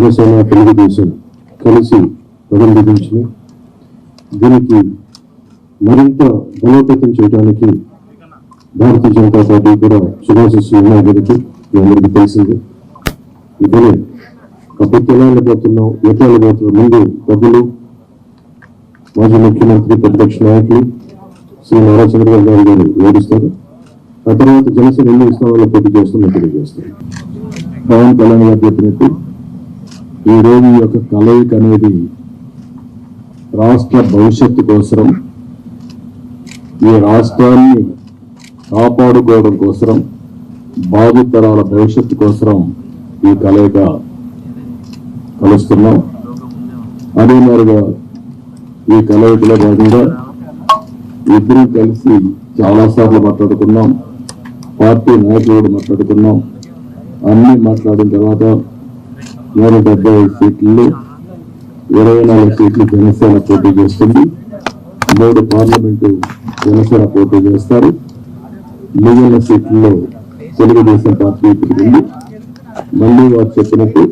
జనసేన తెలుగుదేశం కలిసి ప్రతినిధించిన దీనికి మరింత బలోపేతం చేయడానికి భారతీయ జనతా పార్టీ కూడా శుభాశిస్సులు ఉన్నాయి కనుక మీ అందరికీ తెలిసింది. ఇదే కాబట్టి ఎలా వెళ్ళిపోతున్నాం, ఎట్లా వెళ్ళిపోతున్నాం, ముందు పెద్దలు మాజీ ముఖ్యమంత్రి ప్రతిపక్ష నాయకులు శ్రీ నారా చంద్రబాబు నాయుడు గారు వివరిస్తారు. ఆ తర్వాత జనసేన ఎన్ని స్థానాల్లో పోటీ చేస్తుందో తెలియజేస్తారు. పవన్ కళ్యాణ్ గారు చెప్పినట్టు ఈ రోజు ఈ యొక్క కలయిక అనేది రాష్ట్ర భవిష్యత్తు కోసం, ఈ రాష్ట్రాన్ని కాపాడుకోవడం కోసం, భావితరాల భవిష్యత్తు కోసం ఈ కలయిక కలుస్తున్నాం. అదే మాదిరిగా ఈ కలయికలో భాగంగా ఇద్దరు కలిసి చాలాసార్లు మాట్లాడుకున్నాం. పార్టీ నాయకులు కూడా మాట్లాడుకున్నాం. అన్ని మాట్లాడిన తర్వాత 175 సీట్లలో 24 సీట్లు జనసేన పోటీ చేస్తుంది. 3 పార్లమెంటు జనసేన పోటీ చేస్తారు. మిగిలిన సీట్లలో తెలుగుదేశం పార్టీ ఉంది. మళ్ళీ వారు చెప్పినట్టు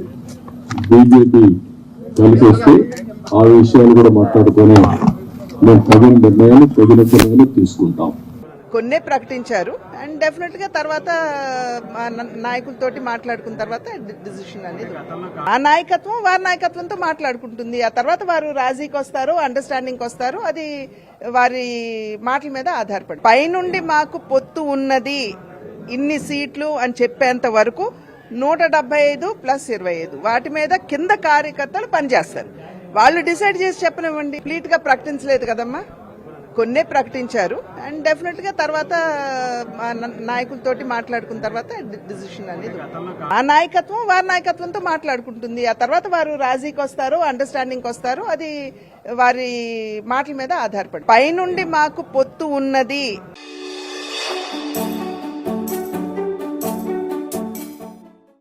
బీజేపీ కలిసి వస్తే ఆ విషయాలు కూడా మాట్లాడుకొని మేము తగిన నిర్ణయాలు తీసుకుంటాం. కొన్నే ప్రకటించారు అండ్ డెఫినెట్ గా తర్వాత నాయకులతోటి మాట్లాడుకున్న తర్వాత డిసిషన్ అనేది ఆ నాయకత్వం వారి నాయకత్వంతో మాట్లాడుకుంటుంది. ఆ తర్వాత వారు రాజీకి వస్తారు, అండర్స్టాండింగ్ వస్తారు. అది వారి మాటల మీద ఆధారపడి పైనుండి మాకు పొత్తు ఉన్నది ఇన్ని సీట్లు అని చెప్పేంత వరకు 175 + 25 వాటి మీద కింద కార్యకర్తలు పనిచేస్తారు. వాళ్ళు డిసైడ్ చేసి చెప్పనివ్వండి. కంప్లీట్ గా ప్రకటించలేదు కదమ్మా, కొన్నే ప్రకటించారు అండ్ డెఫినెట్ గా తర్వాత నాయకులతోటి మాట్లాడుకున్న తర్వాత డిసిషన్ అనేది ఆ నాయకత్వం వారి నాయకత్వంతో మాట్లాడుకుంటుంది. ఆ తర్వాత వారు రాజీకి వస్తారు, అండర్స్టాండింగ్ వస్తారు. అది వారి మాటల మీద ఆధారపడి పైనుండి మాకు పొత్తు ఉన్నది.